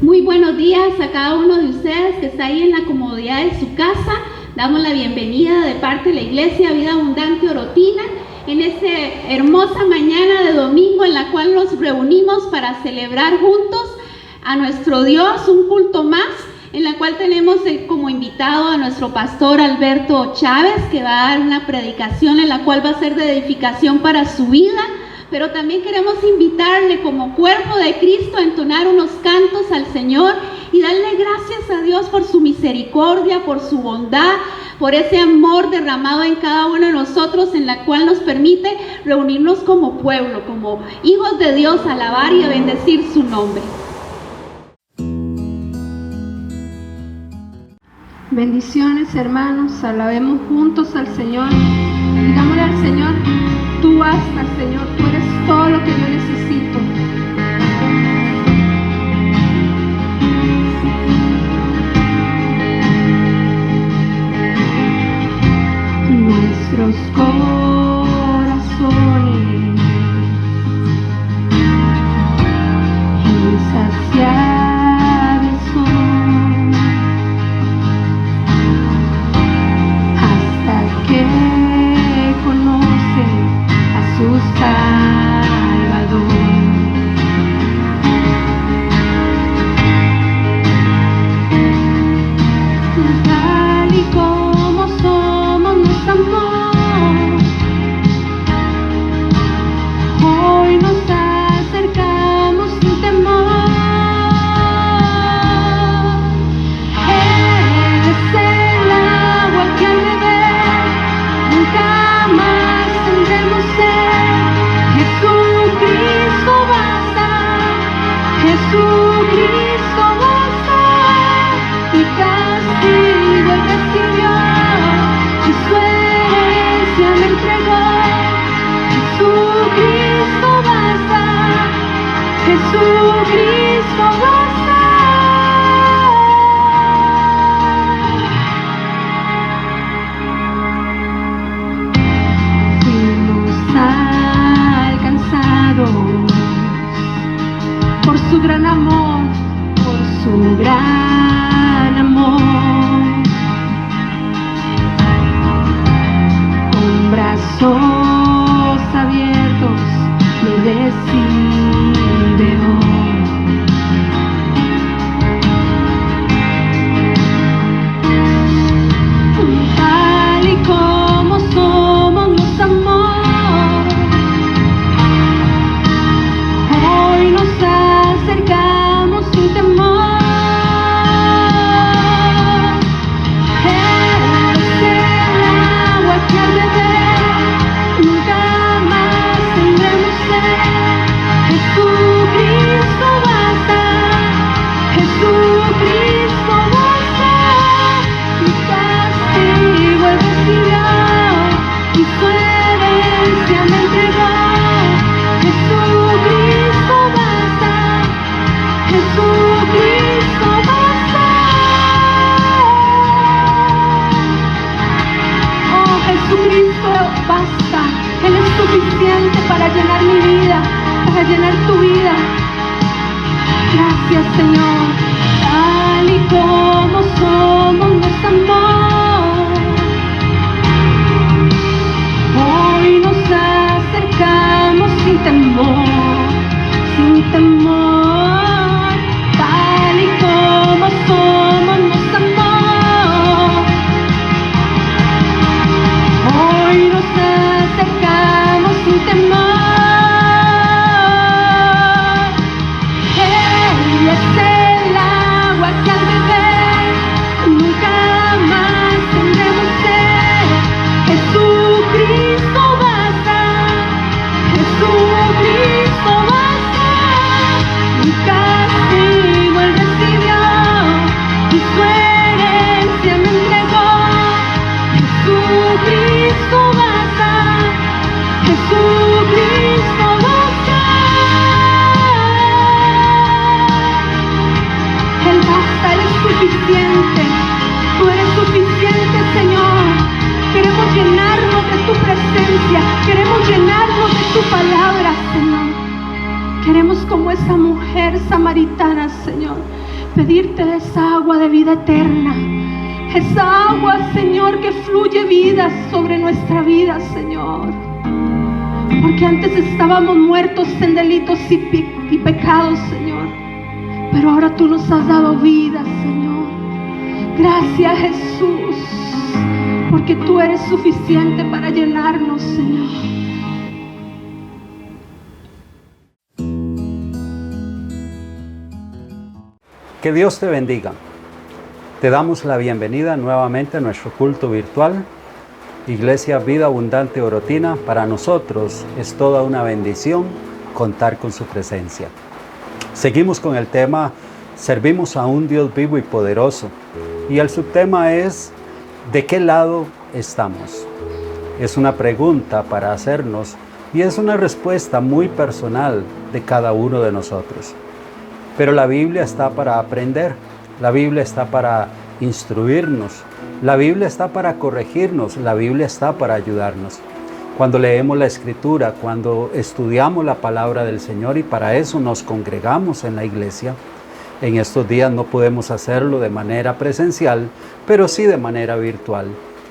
Muy buenos días a cada uno de ustedes que está ahí en la comodidad de su casa. Damos la bienvenida de parte de la Iglesia Vida Abundante Orotina en esta hermosa mañana de domingo en la cual nos reunimos para celebrar juntos a nuestro Dios, un culto más, en la cual tenemos como invitado a nuestro pastor Alberto Chávez, que va a dar una predicación en la cual va a ser de edificación para su vida. Pero también queremos invitarle como cuerpo de Cristo a entonar unos cantos al Señor y darle gracias a Dios por su misericordia, por su bondad, por ese amor derramado en cada uno de nosotros, en la cual nos permite reunirnos como pueblo, como hijos de Dios, a alabar y a bendecir su nombre. Bendiciones, hermanos, alabemos juntos al Señor. Digámosle al Señor: tú basta, Señor, tú eres todo lo que yo necesito. Nuestros corazones insaciables son hasta que conocen a su Salvador. Tal y como somos nos amó, hoy nos acercamos sin temor. Él es el agua que al beber nunca más tendremos sed. Jesucristo basta, Jesucristo basta. Mi castigo Él recibió y su herencia me entregó. Jesucristo basta, Jesucristo basta. Fuimos alcanzados por su gran amor, por su gran amor. Con brazos abiertos me recibe hoy. Tal y como somos nos amó, hoy nos acercamos sin temor. Él es el agua que al beber nunca más tendremos sed. Jesucristo basta, Jesucristo basta. Mi castigo Él recibió y su herencia me entregó. Jesucristo basta, Jesucristo basta. Oh, Jesucristo basta. Él es suficiente para llenar mi vida, para llenar tu vida. Gracias, Señor. Tal y como somos nos amó, hoy nos acercamos sin temor, sin temor. Tal y como somos nos amó, hoy nos acercamos sin temor. Él es el agua que al beber nunca más tendremos sed. Jesucristo basta, Jesucristo basta. Mi castigo Él recibió y su herencia me entregó. Jesucristo basta, Jesucristo basta. Él basta, Él es suficiente. Tú eres suficiente, Señor. Queremos llenarnos de tu presencia, queremos llenarnos de tu palabra, Señor. Queremos como esa mujer samaritana, Señor, pedirte de esa agua de vida eterna. Esa agua, Señor, que fluye vida sobre nuestra vida, Señor. Porque antes estábamos muertos en delitos y pecados, Señor. Pero ahora tú nos has dado vida, Señor. Gracias, Jesús. Porque tú eres suficiente para llenarnos, Señor. Que Dios te bendiga. Te damos la bienvenida nuevamente a nuestro culto virtual. Iglesia Vida Abundante Orotina, para nosotros es toda una bendición contar con su presencia. Seguimos con el tema, servimos a un Dios vivo y poderoso. Y el subtema es, ¿de qué lado estamos? Es una pregunta para hacernos y es una respuesta muy personal de cada uno de nosotros. Pero la Biblia está para aprender, la Biblia está para instruirnos, la Biblia está para corregirnos, la Biblia está para ayudarnos. Cuando leemos la Escritura, cuando estudiamos la palabra del Señor, y para eso nos congregamos en la iglesia, en estos días no podemos hacerlo de manera presencial, pero sí de manera virtual.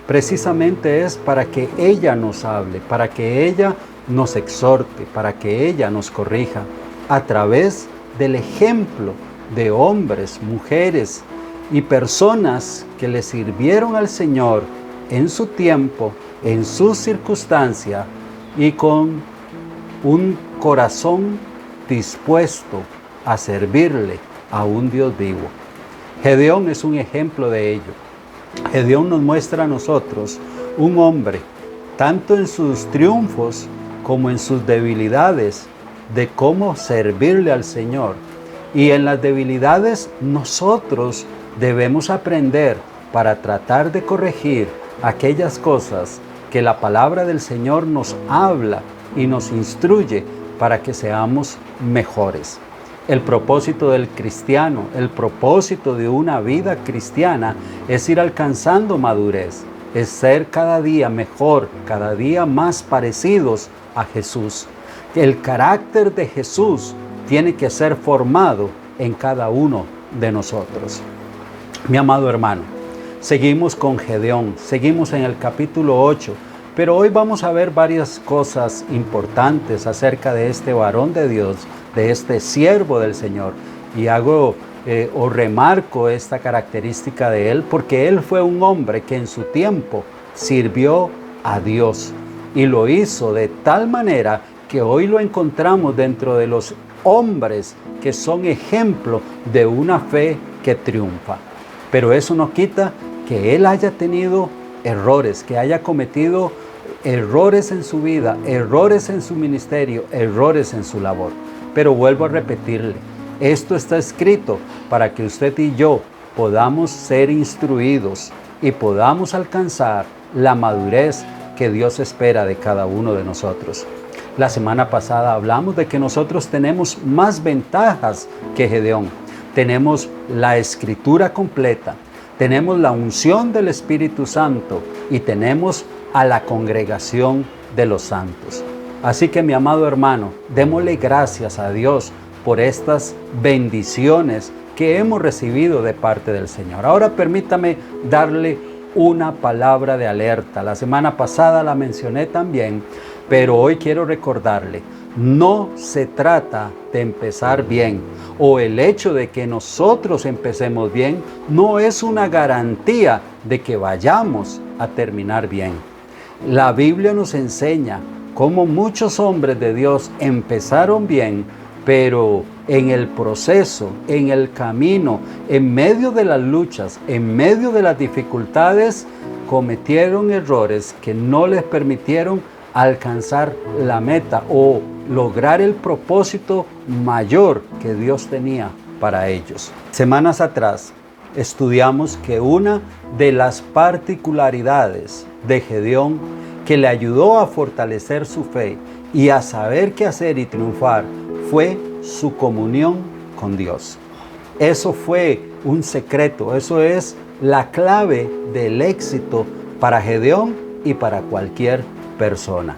Precisamente es para que ella nos hable, para que ella nos exhorte, para que ella nos corrija a través del ejemplo de hombres, mujeres y personas que le sirvieron al Señor en su tiempo, en su circunstancia y con un corazón dispuesto a servirle a un Dios vivo. Gedeón es un ejemplo de ello. Gedeón nos muestra a nosotros un hombre, tanto en sus triunfos como en sus debilidades, de cómo servirle al Señor. Y en las debilidades nosotros debemos aprender para tratar de corregir aquellas cosas que la palabra del Señor nos habla y nos instruye para que seamos mejores. El propósito del cristiano, el propósito de una vida cristiana es ir alcanzando madurez, es ser cada día mejor, cada día más parecidos a Jesús. El carácter de Jesús tiene que ser formado en cada uno de nosotros. Mi amado hermano, seguimos con Gedeón, seguimos en el capítulo 8, pero hoy vamos a ver varias cosas importantes acerca de este varón de Dios, de este siervo del Señor. Y remarco esta característica de él, porque él fue un hombre que en su tiempo sirvió a Dios y lo hizo de tal manera que hoy lo encontramos dentro de los hombres que son ejemplo de una fe que triunfa. Pero eso no quita que él haya tenido errores, que haya cometido errores en su vida, errores en su ministerio, errores en su labor. Pero vuelvo a repetirle, esto está escrito para que usted y yo podamos ser instruidos y podamos alcanzar la madurez que Dios espera de cada uno de nosotros. La semana pasada hablamos de que nosotros tenemos más ventajas que Gedeón. Tenemos la Escritura completa, tenemos la unción del Espíritu Santo y tenemos a la congregación de los santos. Así que, mi amado hermano, démosle gracias a Dios por estas bendiciones que hemos recibido de parte del Señor. Ahora permítame darle una palabra de alerta. La semana pasada la mencioné también, pero hoy quiero recordarle, no se trata de empezar bien, o el hecho de que nosotros empecemos bien no es una garantía de que vayamos a terminar bien. La Biblia nos enseña cómo muchos hombres de Dios empezaron bien, pero en el proceso, en el camino, en medio de las luchas, en medio de las dificultades, cometieron errores que no les permitieron alcanzar la meta o lograr el propósito mayor que Dios tenía para ellos. Semanas atrás estudiamos que una de las particularidades de Gedeón que le ayudó a fortalecer su fe y a saber qué hacer y triunfar fue su comunión con Dios. Eso fue un secreto, eso es la clave del éxito para Gedeón y para cualquier persona.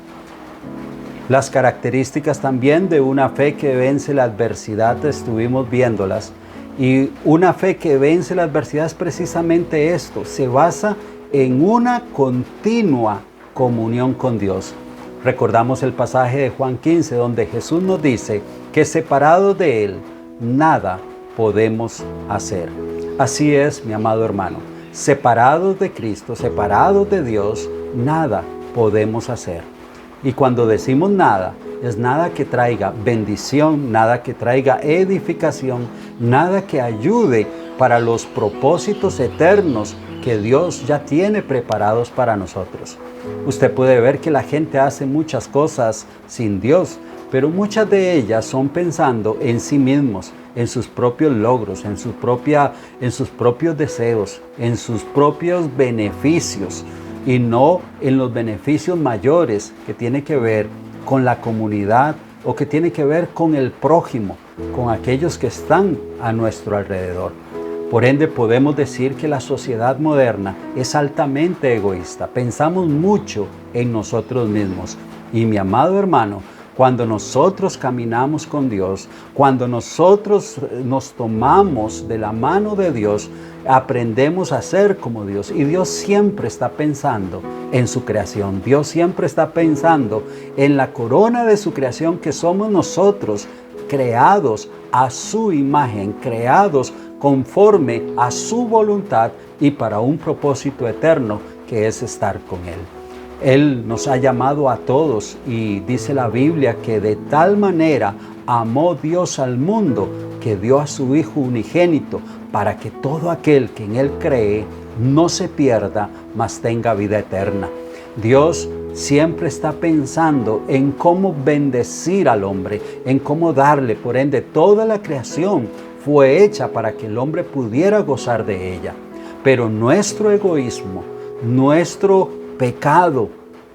Las características también de una fe que vence la adversidad estuvimos viéndolas Y una fe que vence la adversidad es precisamente esto, se basa en una continua comunión con Dios. Recordamos el pasaje de Juan 15, donde Jesús nos dice que separados de Él, nada podemos hacer. Así es, mi amado hermano, separados de Cristo, separados de Dios, nada podemos hacer. Y cuando decimos nada, es nada que traiga bendición, nada que traiga edificación, nada que ayude para los propósitos eternos que Dios ya tiene preparados para nosotros. Usted puede ver que la gente hace muchas cosas sin Dios, pero muchas de ellas son pensando en sí mismos, en sus propios logros, en sus propios deseos, en sus propios beneficios, y no en los beneficios mayores que tiene que ver con la comunidad o que tiene que ver con el prójimo, con aquellos que están a nuestro alrededor. Por ende, podemos decir que la sociedad moderna es altamente egoísta. Pensamos mucho en nosotros mismos. Y mi amado hermano, cuando nosotros caminamos con Dios, cuando nosotros nos tomamos de la mano de Dios, aprendemos a ser como Dios. Y Dios siempre está pensando en su creación. Dios siempre está pensando en la corona de su creación, que somos nosotros, creados a su imagen, creados conforme a su voluntad y para un propósito eterno, que es estar con Él. Él nos ha llamado a todos, y dice la Biblia que de tal manera amó Dios al mundo que dio a su Hijo unigénito, para que todo aquel que en Él cree no se pierda, mas tenga vida eterna. Dios siempre está pensando en cómo bendecir al hombre, en cómo darle. Por ende, toda la creación fue hecha para que el hombre pudiera gozar de ella. Pero nuestro egoísmo, nuestro pecado,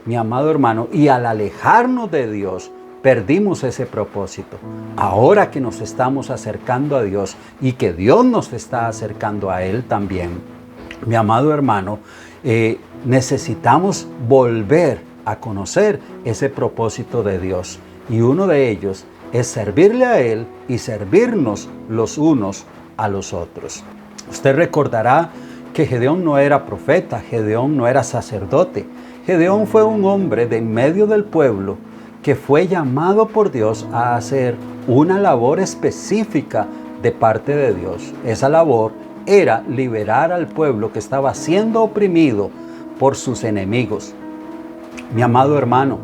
mi amado hermano, y al alejarnos de Dios, perdimos ese propósito. Ahora que nos estamos acercando a Dios y que Dios nos está acercando a Él también, mi amado hermano, necesitamos volver a conocer ese propósito de Dios. Y uno de ellos es servirle a Él y servirnos los unos a los otros. Usted recordará que Gedeón no era profeta, Gedeón no era sacerdote. Gedeón fue un hombre de en medio del pueblo que fue llamado por Dios a hacer una labor específica de parte de Dios. Esa labor era liberar al pueblo que estaba siendo oprimido por sus enemigos. Mi amado hermano,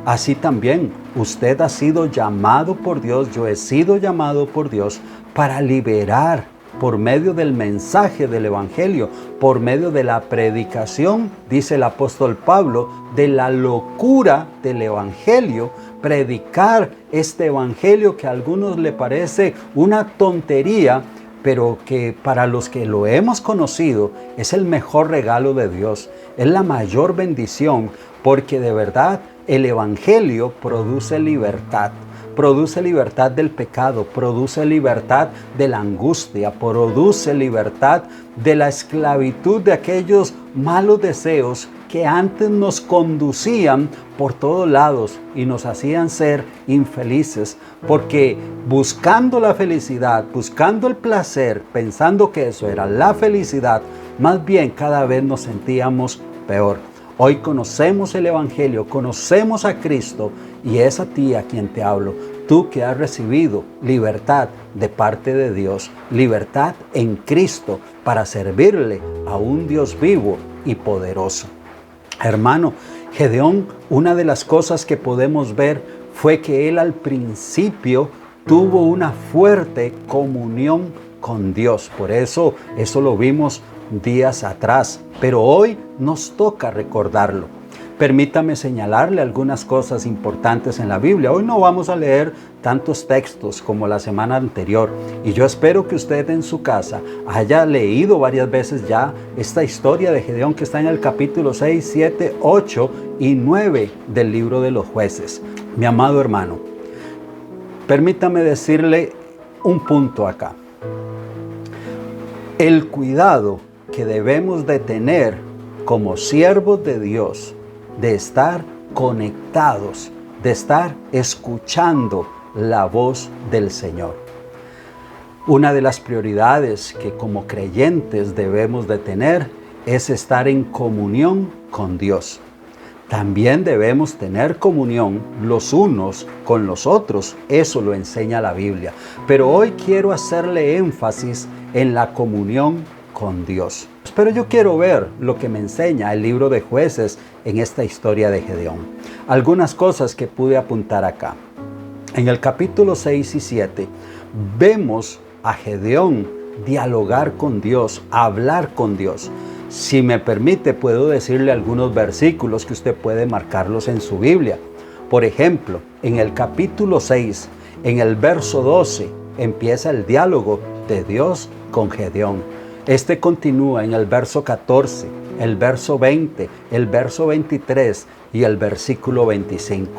así también usted ha sido llamado por Dios, yo he sido llamado por Dios para liberar por medio del mensaje del Evangelio, por medio de la predicación, dice el apóstol Pablo, de la locura del Evangelio, predicar este Evangelio que a algunos le parece una tontería, pero que para los que lo hemos conocido es el mejor regalo de Dios, es la mayor bendición, porque de verdad el Evangelio produce libertad del pecado, produce libertad de la angustia, produce libertad de la esclavitud de aquellos malos deseos que antes nos conducían por todos lados y nos hacían ser infelices, porque buscando la felicidad, buscando el placer, pensando que eso era la felicidad, más bien cada vez nos sentíamos peor. Hoy conocemos el Evangelio, conocemos a Cristo, y es a ti a quien te hablo. Tú que has recibido libertad de parte de Dios, libertad en Cristo para servirle a un Dios vivo y poderoso. Hermano, Gedeón, una de las cosas que podemos ver fue que él al principio tuvo una fuerte comunión con Dios. Por eso lo vimos días atrás, pero hoy nos toca recordarlo. Permítame señalarle algunas cosas importantes en la Biblia. Hoy no vamos a leer tantos textos como la semana anterior, y yo espero que usted en su casa haya leído varias veces ya esta historia de Gedeón, que está en el capítulo 6, 7, 8 y 9 del libro de los Jueces. Mi amado hermano, permítame decirle un punto acá. El cuidado que debemos de tener como siervos de Dios, de estar conectados, de estar escuchando la voz del Señor. Una de las prioridades que como creyentes debemos de tener es estar en comunión con Dios. También debemos tener comunión los unos con los otros, eso lo enseña la Biblia. Pero hoy quiero hacerle énfasis en la comunión con Dios. Pero yo quiero ver lo que me enseña el libro de Jueces en esta historia de Gedeón. Algunas cosas que pude apuntar acá. En el capítulo 6 y 7 vemos a Gedeón dialogar con Dios, hablar con Dios. Si me permite, puedo decirle algunos versículos que usted puede marcarlos en su Biblia. Por ejemplo, en el capítulo 6, en el verso 12, empieza el diálogo de Dios con Gedeón. Este continúa en el verso 14, el verso 20, el verso 23 y el versículo 25.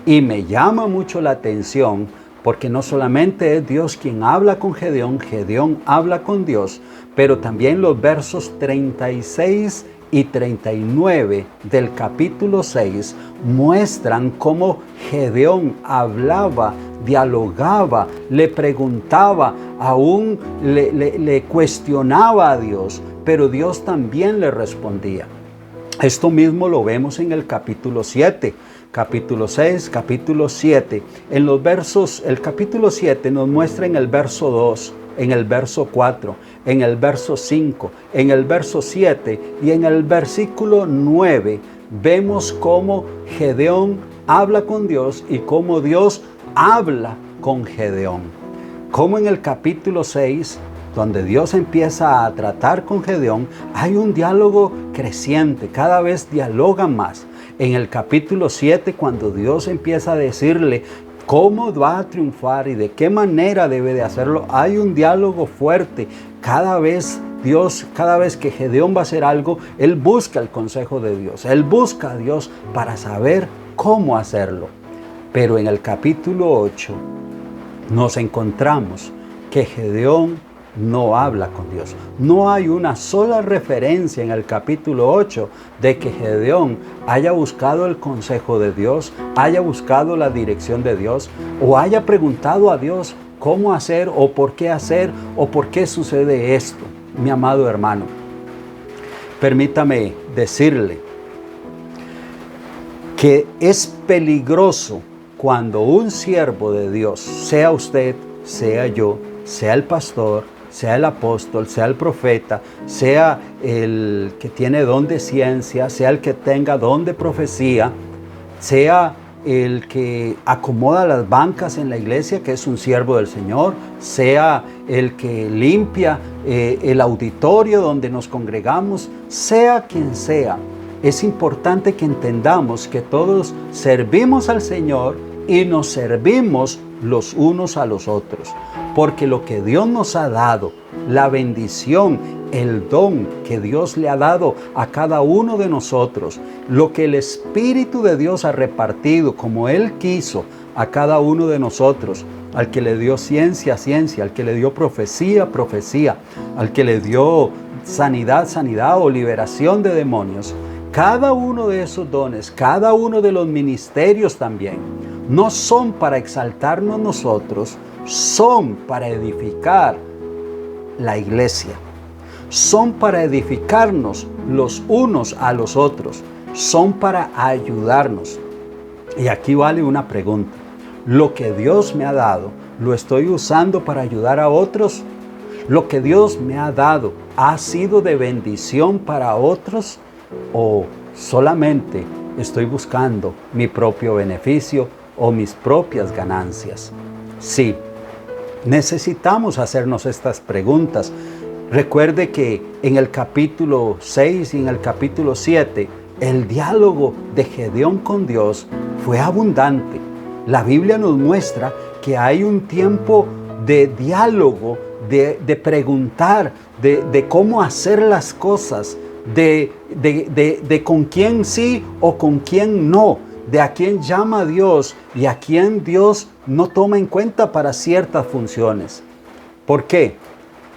Y me llama mucho la atención porque no solamente es Dios quien habla con Gedeón, Gedeón habla con Dios, pero también los versos 36 y 39 del capítulo 6 muestran cómo Gedeón hablaba, dialogaba, le preguntaba, aún le cuestionaba a Dios, pero Dios también le respondía. Esto mismo lo vemos en el capítulo 7. Capítulo 6, capítulo 7. En los versos, el capítulo 7 nos muestra en el verso 2, en el verso 4, en el verso 5, en el verso 7 y en el versículo 9 vemos cómo Gedeón habla con Dios y cómo Dios habla con Gedeón. Como en el capítulo 6, donde Dios empieza a tratar con Gedeón, hay un diálogo creciente, cada vez dialogan más. En el capítulo 7, cuando Dios empieza a decirle cómo va a triunfar y de qué manera debe de hacerlo, hay un diálogo fuerte. Cada vez que Gedeón va a hacer algo, él busca el consejo de Dios. Él busca a Dios para saber cómo hacerlo. Pero en el capítulo 8 nos encontramos que Gedeón no habla con Dios. No hay una sola referencia en el capítulo 8 de que Gedeón haya buscado el consejo de Dios, haya buscado la dirección de Dios o haya preguntado a Dios cómo hacer o por qué sucede esto. Mi amado hermano, permítame decirle que es peligroso cuando un siervo de Dios, sea usted, sea yo, sea el pastor, sea el apóstol, sea el profeta, sea el que tiene don de ciencia, sea el que tenga don de profecía, sea el que acomoda las bancas en la iglesia, que es un siervo del Señor, sea el que limpia el auditorio donde nos congregamos, sea quien sea. Es importante que entendamos que todos servimos al Señor y nos servimos los unos a los otros, porque lo que Dios nos ha dado, la bendición, el don que Dios le ha dado a cada uno de nosotros, lo que el Espíritu de Dios ha repartido como Él quiso a cada uno de nosotros, al que le dio ciencia, ciencia, al que le dio profecía, profecía, al que le dio sanidad, sanidad o liberación de demonios. Cada uno de esos dones, cada uno de los ministerios también, no son para exaltarnos nosotros, son para edificar la iglesia. Son para edificarnos los unos a los otros. Son para ayudarnos. Y aquí vale una pregunta. ¿Lo que Dios me ha dado, lo estoy usando para ayudar a otros? ¿Lo que Dios me ha dado ha sido de bendición para otros? ¿O solamente estoy buscando mi propio beneficio o mis propias ganancias? Sí, necesitamos hacernos estas preguntas. Recuerde que en el capítulo 6 y en el capítulo 7, el diálogo de Gedeón con Dios fue abundante. La Biblia nos muestra que hay un tiempo de diálogo, de preguntar, de cómo hacer las cosas, de con quién sí o con quién no, de a quién llama a Dios y a quién Dios no toma en cuenta para ciertas funciones. ¿Por qué?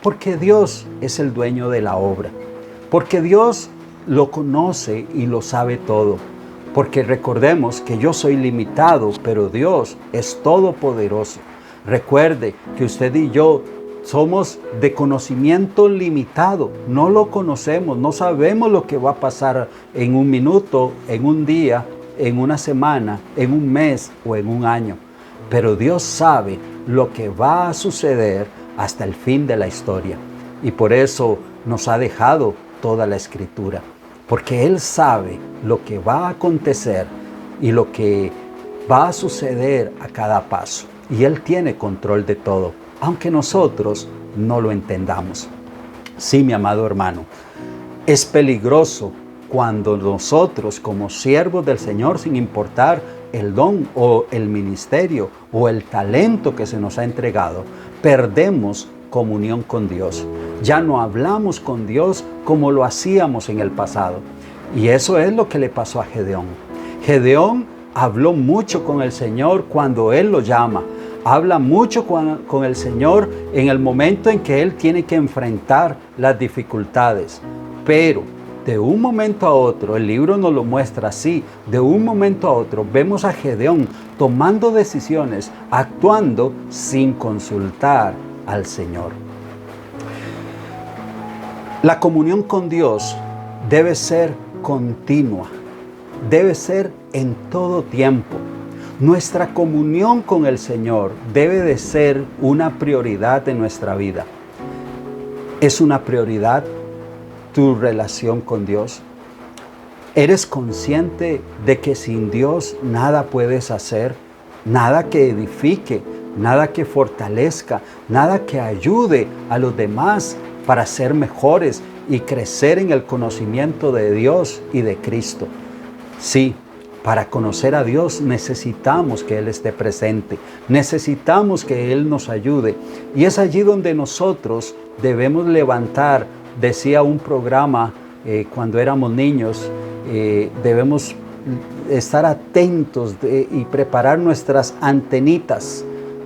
Porque Dios es el dueño de la obra. Porque Dios lo conoce y lo sabe todo. Porque recordemos que yo soy limitado, pero Dios es todopoderoso. Recuerde que usted y yo somos de conocimiento limitado, no lo conocemos, no sabemos lo que va a pasar en un minuto, en un día, en una semana, en un mes o en un año. Pero Dios sabe lo que va a suceder hasta el fin de la historia. Y por eso nos ha dejado toda la Escritura. Porque Él sabe lo que va a acontecer y lo que va a suceder a cada paso. Y Él tiene control de todo, aunque nosotros no lo entendamos. Sí, mi amado hermano, es peligroso cuando nosotros como siervos del Señor, sin importar el don o el ministerio o el talento que se nos ha entregado, perdemos comunión con Dios. Ya no hablamos con Dios como lo hacíamos en el pasado. Y eso es lo que le pasó a Gedeón. Gedeón habló mucho con el Señor cuando Él lo llama. Habla mucho con el Señor en el momento en que Él tiene que enfrentar las dificultades. Pero de un momento a otro, el libro nos lo muestra así, de un momento a otro vemos a Gedeón tomando decisiones, actuando sin consultar al Señor. La comunión con Dios debe ser continua, debe ser en todo tiempo. Nuestra comunión con el Señor debe de ser una prioridad en nuestra vida. ¿Es una prioridad tu relación con Dios? ¿Eres consciente de que sin Dios nada puedes hacer? Nada que edifique, nada que fortalezca, nada que ayude a los demás para ser mejores y crecer en el conocimiento de Dios y de Cristo. Sí, para conocer a Dios necesitamos que Él esté presente, necesitamos que Él nos ayude. Y es allí donde nosotros debemos levantar, decía un programa cuando éramos niños, debemos estar atentos y preparar nuestras antenitas,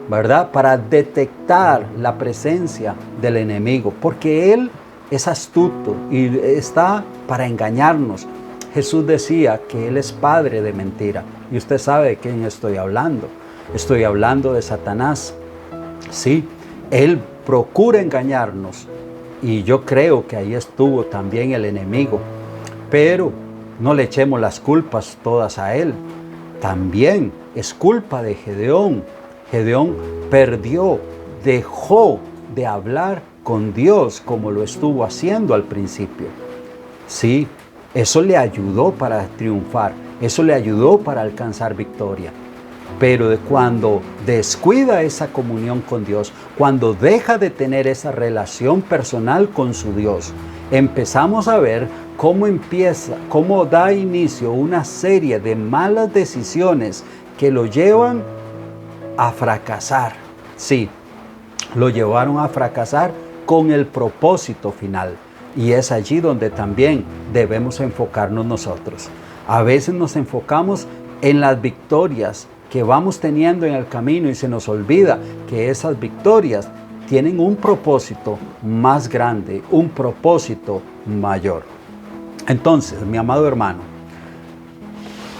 ¿verdad? Para detectar la presencia del enemigo, porque él es astuto y está para engañarnos. Jesús decía que él es padre de mentira. Y usted sabe de quién estoy hablando. Estoy hablando de Satanás. Sí, él procura engañarnos. Y yo creo que ahí estuvo también el enemigo. Pero no le echemos las culpas todas a él. También es culpa de Gedeón. Gedeón perdió, dejó de hablar con Dios como lo estuvo haciendo al principio. Sí, eso le ayudó para triunfar, eso le ayudó para alcanzar victoria. Pero cuando descuida esa comunión con Dios, cuando deja de tener esa relación personal con su Dios, empezamos a ver cómo da inicio una serie de malas decisiones que lo llevan a fracasar. Sí, lo llevaron a fracasar con el propósito final. Y es allí donde también debemos enfocarnos nosotros. A veces nos enfocamos en las victorias que vamos teniendo en el camino y se nos olvida que esas victorias tienen un propósito más grande, un propósito mayor. Entonces, mi amado hermano,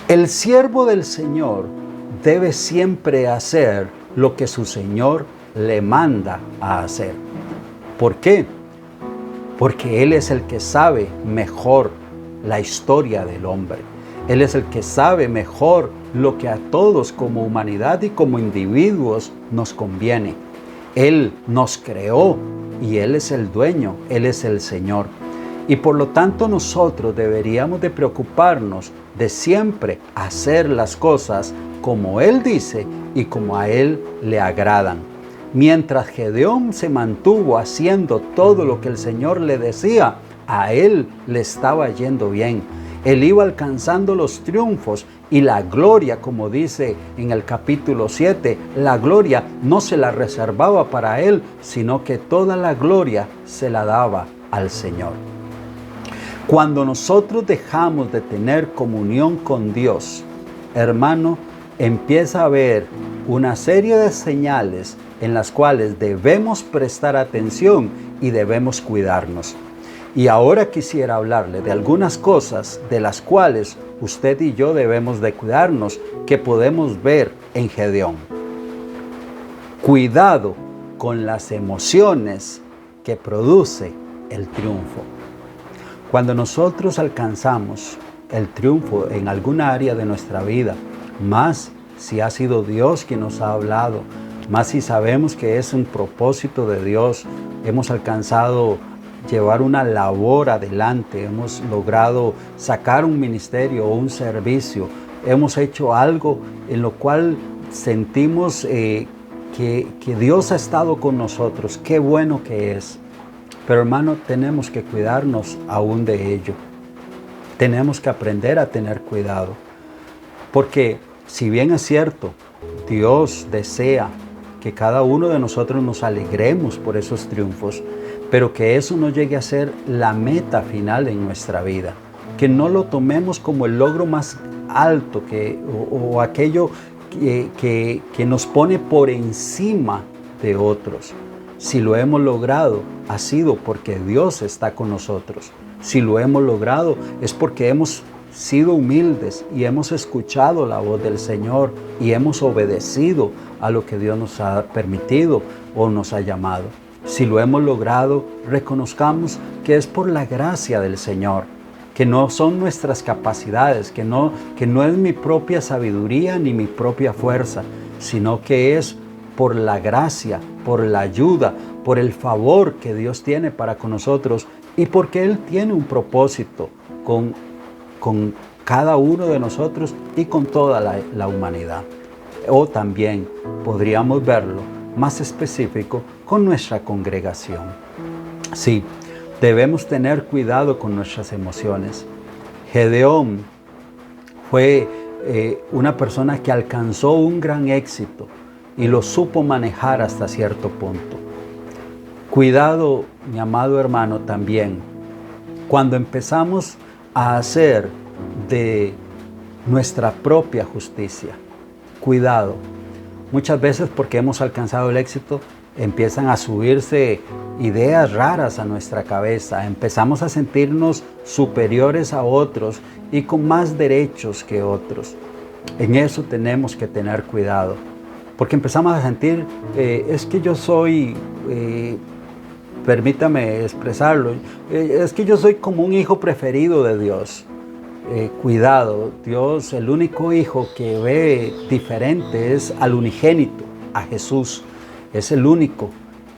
el siervo del Señor debe siempre hacer lo que su Señor le manda a hacer. ¿Por qué? Porque Él es el que sabe mejor la historia del hombre. Él es el que sabe mejor lo que a todos como humanidad y como individuos nos conviene. Él nos creó y Él es el dueño, Él es el Señor. Y por lo tanto nosotros deberíamos de preocuparnos de siempre hacer las cosas como Él dice y como a Él le agradan. Mientras Gedeón se mantuvo haciendo todo lo que el Señor le decía, a él le estaba yendo bien. Él iba alcanzando los triunfos y la gloria, como dice en el capítulo 7, la gloria no se la reservaba para él, sino que toda la gloria se la daba al Señor. Cuando nosotros dejamos de tener comunión con Dios, hermano, empieza a haber una serie de señales en las cuales debemos prestar atención y debemos cuidarnos. Y ahora quisiera hablarle de algunas cosas de las cuales usted y yo debemos de cuidarnos, que podemos ver en Gedeón. Cuidado con las emociones que produce el triunfo. Cuando nosotros alcanzamos el triunfo en alguna área de nuestra vida, más si ha sido Dios quien nos ha hablado, más si sabemos que es un propósito de Dios, hemos alcanzado llevar una labor adelante, hemos logrado sacar un ministerio o un servicio, hemos hecho algo en lo cual sentimos que Dios ha estado con nosotros, qué bueno que es. Pero hermano, tenemos que cuidarnos aún de ello. Tenemos que aprender a tener cuidado. Porque si bien es cierto, Dios desea que cada uno de nosotros nos alegremos por esos triunfos, pero que eso no llegue a ser la meta final en nuestra vida. Que no lo tomemos como el logro más alto o aquello que nos pone por encima de otros. Si lo hemos logrado, ha sido porque Dios está con nosotros. Si lo hemos logrado, es porque hemos sido humildes y hemos escuchado la voz del Señor y hemos obedecido a lo que Dios nos ha permitido o nos ha llamado. Si lo hemos logrado, reconozcamos que es por la gracia del Señor, que no son nuestras capacidades, que no es mi propia sabiduría ni mi propia fuerza, sino que es por la gracia, por la ayuda, por el favor que Dios tiene para con nosotros y porque Él tiene un propósito con cada uno de nosotros y con toda la humanidad. O también podríamos verlo más específico con nuestra congregación. Sí, debemos tener cuidado con nuestras emociones. Gedeón fue una persona que alcanzó un gran éxito y lo supo manejar hasta cierto punto. Cuidado, mi amado hermano, también cuando empezamos a hacer de nuestra propia justicia. Cuidado. Muchas veces porque hemos alcanzado el éxito, empiezan a subirse ideas raras a nuestra cabeza. Empezamos a sentirnos superiores a otros y con más derechos que otros. En eso tenemos que tener cuidado. Porque empezamos a sentir, es que yo soy, permítame expresarlo, es que yo soy como un hijo preferido de Dios. Cuidado, Dios, el único hijo que ve diferente es al unigénito, a Jesús. Es el único.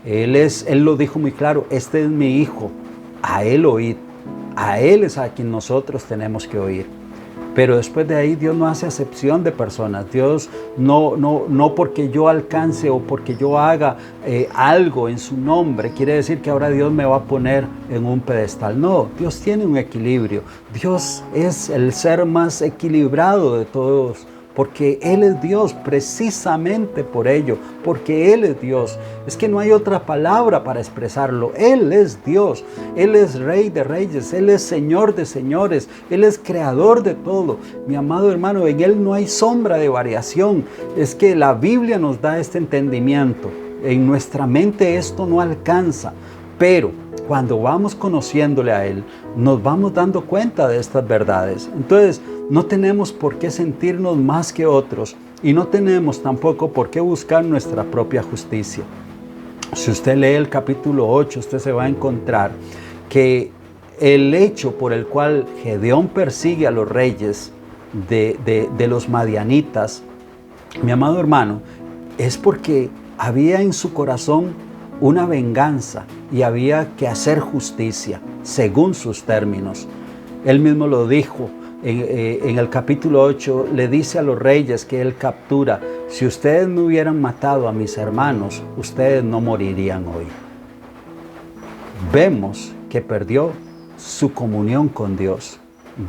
Él lo dijo muy claro, este es mi hijo, a Él oíd. A Él es a quien nosotros tenemos que oír. Pero después de ahí Dios no hace acepción de personas. Dios no porque yo alcance o porque yo haga algo en su nombre, quiere decir que ahora Dios me va a poner en un pedestal. No, Dios tiene un equilibrio. Dios es el ser más equilibrado de todos. Porque Él es Dios, precisamente por ello, porque Él es Dios. Es que no hay otra palabra para expresarlo. Él es Dios, Él es Rey de Reyes, Él es Señor de Señores, Él es Creador de todo. Mi amado hermano, en Él no hay sombra de variación. Es que la Biblia nos da este entendimiento. En nuestra mente esto no alcanza, pero cuando vamos conociéndole a Él, nos vamos dando cuenta de estas verdades. Entonces, no tenemos por qué sentirnos más que otros y no tenemos tampoco por qué buscar nuestra propia justicia. Si usted lee el capítulo 8, usted se va a encontrar que el hecho por el cual Gedeón persigue a los reyes de los madianitas, mi amado hermano, es porque había en su corazón una venganza y había que hacer justicia según sus términos. Él mismo lo dijo. En el capítulo 8 le dice a los reyes que él captura, si ustedes me hubieran matado a mis hermanos, ustedes no morirían hoy. Vemos que perdió su comunión con Dios.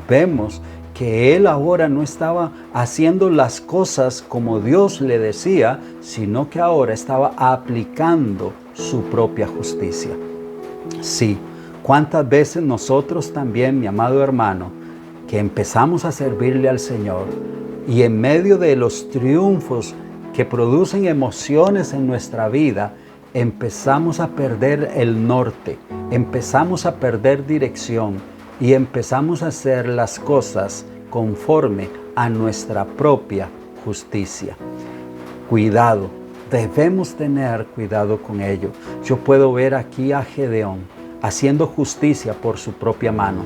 Vemos que él ahora no estaba haciendo las cosas como Dios le decía, sino que ahora estaba aplicando su propia justicia. Sí, ¿cuántas veces nosotros también, mi amado hermano, que empezamos a servirle al Señor y en medio de los triunfos que producen emociones en nuestra vida, empezamos a perder el norte, empezamos a perder dirección y empezamos a hacer las cosas conforme a nuestra propia justicia? Cuidado, Debemos tener cuidado con ello. Yo puedo ver aquí a Gedeón haciendo justicia por su propia mano.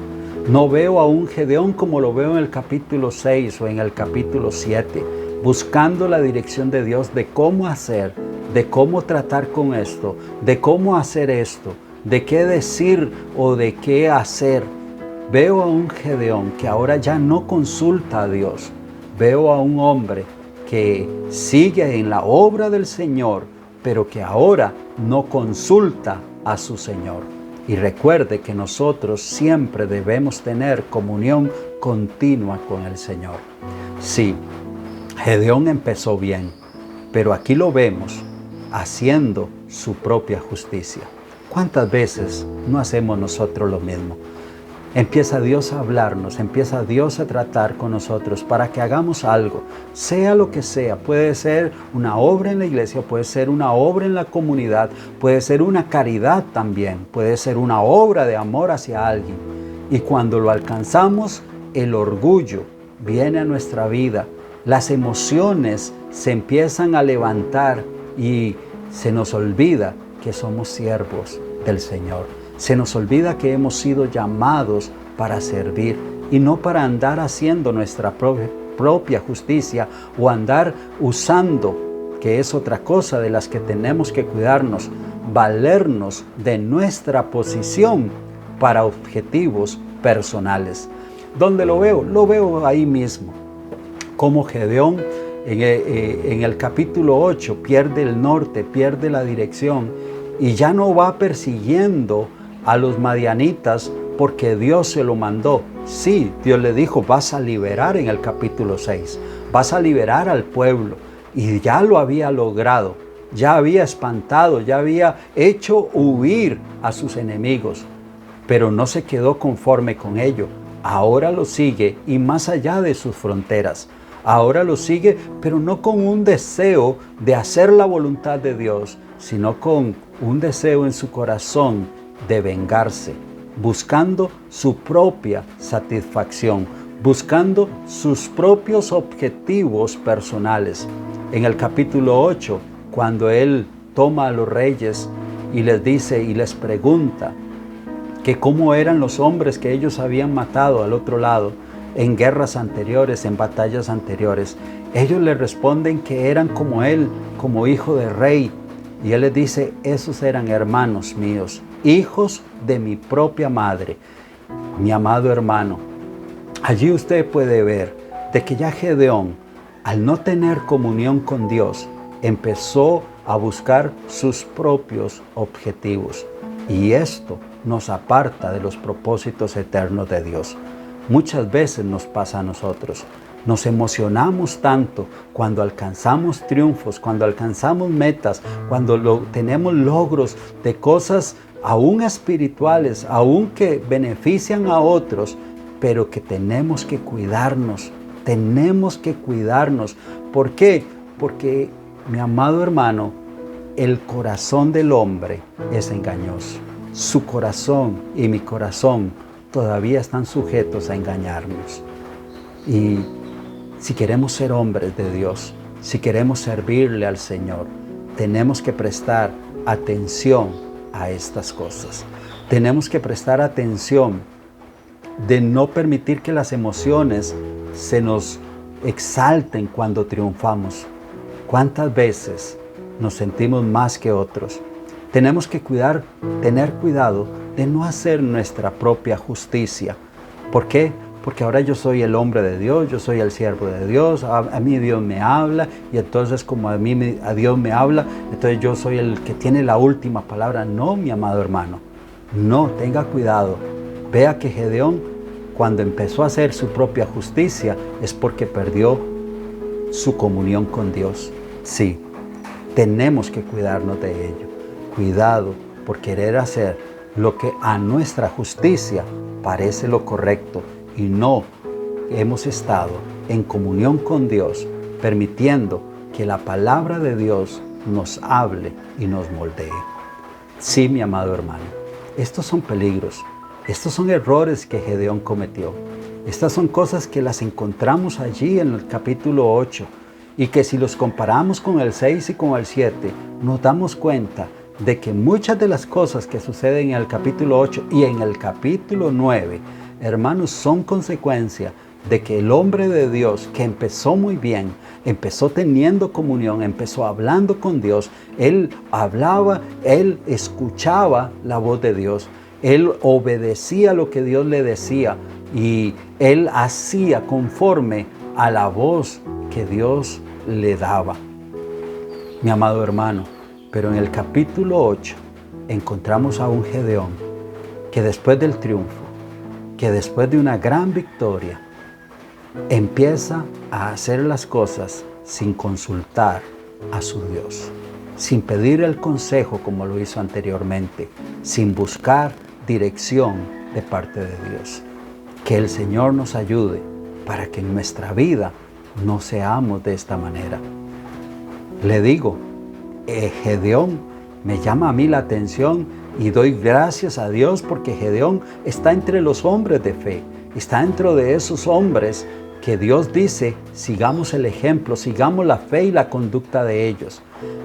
No veo a un Gedeón como lo veo en el capítulo 6 o en el capítulo 7, buscando la dirección de Dios de cómo hacer, de cómo tratar con esto, de cómo hacer esto, de qué decir o de qué hacer. Veo a un Gedeón que ahora ya no consulta a Dios. Veo a un hombre que sigue en la obra del Señor, pero que ahora no consulta a su Señor. Y recuerde que nosotros siempre debemos tener comunión continua con el Señor. Sí, Gedeón empezó bien, pero aquí lo vemos haciendo su propia justicia. ¿Cuántas veces no hacemos nosotros lo mismo? Empieza Dios a hablarnos, empieza Dios a tratar con nosotros para que hagamos algo, sea lo que sea. Puede ser una obra en la iglesia, puede ser una obra en la comunidad, puede ser una caridad también, puede ser una obra de amor hacia alguien. Y cuando lo alcanzamos, el orgullo viene a nuestra vida, las emociones se empiezan a levantar y se nos olvida que somos siervos del Señor. Se nos olvida que hemos sido llamados para servir y no para andar haciendo nuestra propia justicia o andar usando, que es otra cosa de las que tenemos que cuidarnos, valernos de nuestra posición para objetivos personales. ¿Dónde lo veo? Lo veo ahí mismo. Como Gedeón en el capítulo 8 pierde el norte, pierde la dirección y ya no va persiguiendo a los madianitas porque Dios se lo mandó. Sí, Dios le dijo, vas a liberar en el capítulo 6, vas a liberar al pueblo, y ya lo había logrado, ya había espantado, ya había hecho huir a sus enemigos, pero no se quedó conforme con ello. Ahora lo sigue y más allá de sus fronteras. Ahora lo sigue, pero no con un deseo de hacer la voluntad de Dios, sino con un deseo en su corazón de vengarse, buscando su propia satisfacción, buscando sus propios objetivos personales. En el capítulo 8, cuando él toma a los reyes y les dice y les pregunta que cómo eran los hombres que ellos habían matado al otro lado en guerras anteriores, en batallas anteriores, ellos le responden que eran como él, como hijo de rey. Y él les dice, esos eran hermanos míos, hijos de mi propia madre. Mi amado hermano, allí usted puede ver de que ya Gedeón, al no tener comunión con Dios, empezó a buscar sus propios objetivos. Y esto nos aparta de los propósitos eternos de Dios. Muchas veces nos pasa a nosotros. Nos emocionamos tanto cuando alcanzamos triunfos, cuando alcanzamos metas, cuando tenemos logros de cosas aún espirituales, aún que benefician a otros, pero que tenemos que cuidarnos. Tenemos que cuidarnos. ¿Por qué? Porque, mi amado hermano, el corazón del hombre es engañoso. Su corazón y mi corazón todavía están sujetos a engañarnos. Y si queremos ser hombres de Dios, si queremos servirle al Señor, tenemos que prestar atención a estas cosas. Tenemos que prestar atención de no permitir que las emociones se nos exalten cuando triunfamos. ¿Cuántas veces nos sentimos más que otros? Tenemos que tener cuidado de no hacer nuestra propia justicia. ¿Por qué? Porque ahora yo soy el hombre de Dios, yo soy el siervo de Dios, a mí Dios me habla, y entonces como a Dios me habla, entonces yo soy el que tiene la última palabra. No, mi amado hermano, no, tenga cuidado. Vea que Gedeón, cuando empezó a hacer su propia justicia, es porque perdió su comunión con Dios. Sí, tenemos que cuidarnos de ello. Cuidado por querer hacer lo que a nuestra justicia parece lo correcto, y no hemos estado en comunión con Dios, permitiendo que la palabra de Dios nos hable y nos moldee. Sí, mi amado hermano, estos son peligros, estos son errores que Gedeón cometió. Estas son cosas que las encontramos allí en el capítulo 8. y que si los comparamos con el 6 y con el 7, nos damos cuenta de que muchas de las cosas que suceden en el capítulo 8 y en el capítulo 9, hermanos, son consecuencia de que el hombre de Dios, que empezó muy bien, empezó teniendo comunión, empezó hablando con Dios, él hablaba, él escuchaba la voz de Dios, él obedecía lo que Dios le decía y él hacía conforme a la voz que Dios le daba. Mi amado hermano, pero en el capítulo 8 encontramos a un Gedeón que después del triunfo, que después de una gran victoria, empieza a hacer las cosas sin consultar a su Dios, sin pedir el consejo como lo hizo anteriormente, sin buscar dirección de parte de Dios. Que el Señor nos ayude para que en nuestra vida no seamos de esta manera. Le digo, Gedeón me llama a mí la atención y doy gracias a Dios porque Gedeón está entre los hombres de fe, está dentro de esos hombres que Dios dice, sigamos el ejemplo, sigamos la fe y la conducta de ellos.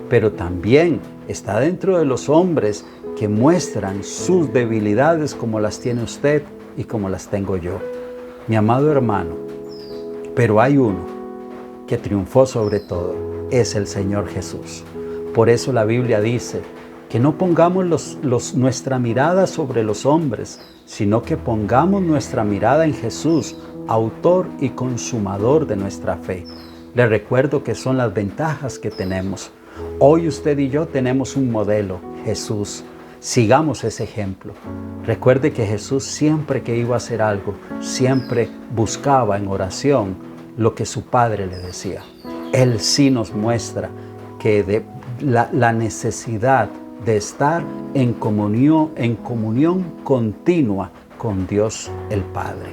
Pero también está dentro de los hombres que muestran sus debilidades como las tiene usted y como las tengo yo. Mi amado hermano, pero hay uno que triunfó sobre todo, es el Señor Jesús. Por eso la Biblia dice que no pongamos nuestra mirada sobre los hombres, sino que pongamos nuestra mirada en Jesús, autor y consumador de nuestra fe. Les recuerdo que son las ventajas que tenemos. Hoy usted y yo tenemos un modelo, Jesús. Sigamos ese ejemplo. Recuerde que Jesús siempre que iba a hacer algo, siempre buscaba en oración lo que su Padre le decía. Él sí nos muestra que la necesidad de estar en comunión continua con Dios el Padre.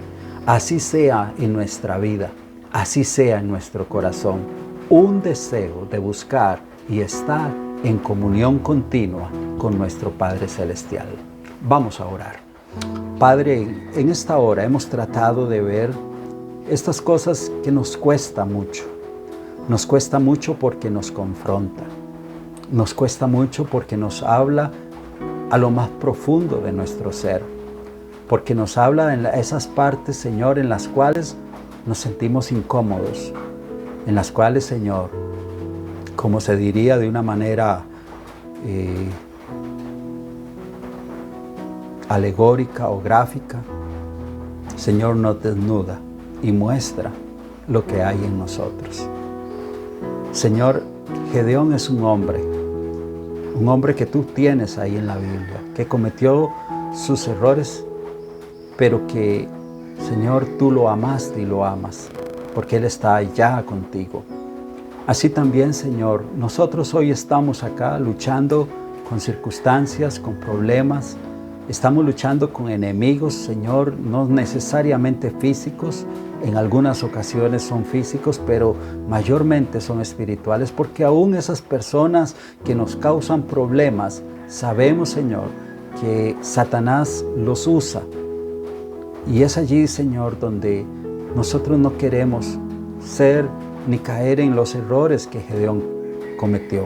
Así sea en nuestra vida, así sea en nuestro corazón, un deseo de buscar y estar en comunión continua con nuestro Padre Celestial. Vamos a orar. Padre, en esta hora hemos tratado de ver estas cosas que nos cuesta mucho. Nos cuesta mucho porque nos confronta. Nos cuesta mucho porque nos habla a lo más profundo de nuestro ser. Porque nos habla en esas partes, Señor, en las cuales nos sentimos incómodos. En las cuales, Señor, como se diría de una manera alegórica o gráfica, Señor, nos desnuda y muestra lo que hay en nosotros. Señor, Gedeón es un hombre que tú tienes ahí en la Biblia, que cometió sus errores, pero que, Señor, tú lo amaste y lo amas, porque Él está allá contigo. Así también, Señor, nosotros hoy estamos acá luchando con circunstancias, con problemas. Estamos luchando con enemigos, Señor, no necesariamente físicos. En algunas ocasiones son físicos, pero mayormente son espirituales, porque aún esas personas que nos causan problemas, sabemos, Señor, que Satanás los usa. Y es allí, Señor, donde nosotros no queremos ser ni caer en los errores que Gedeón cometió.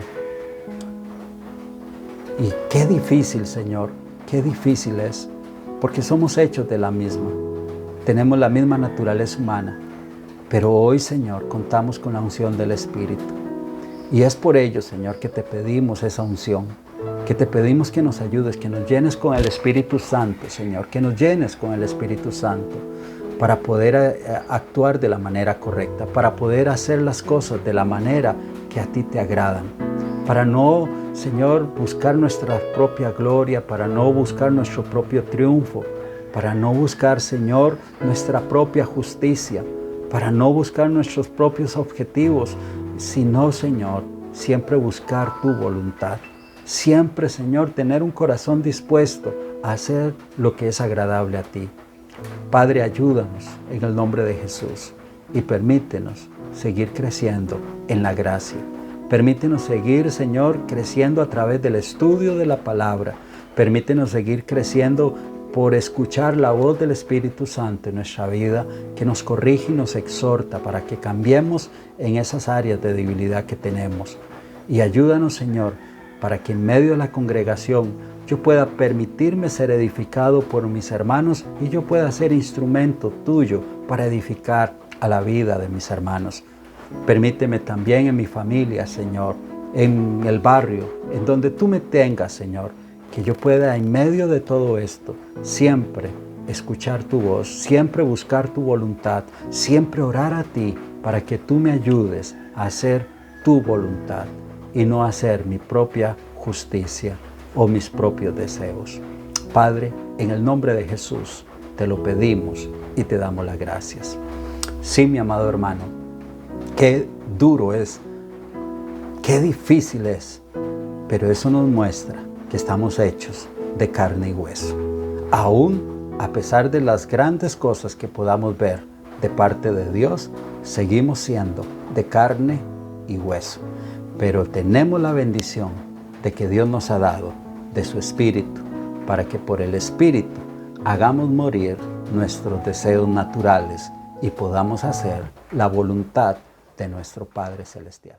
Y qué difícil, Señor, qué difícil es, porque somos hechos de la misma. Tenemos la misma naturaleza humana, pero hoy, Señor, contamos con la unción del Espíritu. Y es por ello, Señor, que te pedimos esa unción, que te pedimos que nos ayudes, que nos llenes con el Espíritu Santo, Señor, que nos llenes con el Espíritu Santo para poder actuar de la manera correcta, para poder hacer las cosas de la manera que a ti te agradan, para no, Señor, buscar nuestra propia gloria, para no buscar nuestro propio triunfo, para no buscar, Señor, nuestra propia justicia, para no buscar nuestros propios objetivos, sino, Señor, siempre buscar tu voluntad. Siempre, Señor, tener un corazón dispuesto a hacer lo que es agradable a ti. Padre, ayúdanos en el nombre de Jesús y permítenos seguir creciendo en la gracia. Permítenos seguir, Señor, creciendo a través del estudio de la palabra. Permítenos seguir creciendo por escuchar la voz del Espíritu Santo en nuestra vida, que nos corrige y nos exhorta para que cambiemos en esas áreas de debilidad que tenemos. Y ayúdanos, Señor, para que en medio de la congregación yo pueda permitirme ser edificado por mis hermanos y yo pueda ser instrumento tuyo para edificar a la vida de mis hermanos. Permíteme también en mi familia, Señor, en el barrio, en donde tú me tengas, Señor, que yo pueda en medio de todo esto siempre escuchar tu voz, siempre buscar tu voluntad, siempre orar a ti para que tú me ayudes a hacer tu voluntad y no hacer mi propia justicia o mis propios deseos. Padre, en el nombre de Jesús te lo pedimos y te damos las gracias. Sí, mi amado hermano, qué duro es, qué difícil es, pero eso nos muestra que estamos hechos de carne y hueso. Aún a pesar de las grandes cosas que podamos ver de parte de Dios, seguimos siendo de carne y hueso. Pero tenemos la bendición de que Dios nos ha dado de su Espíritu, para que por el Espíritu hagamos morir nuestros deseos naturales y podamos hacer la voluntad de nuestro Padre Celestial.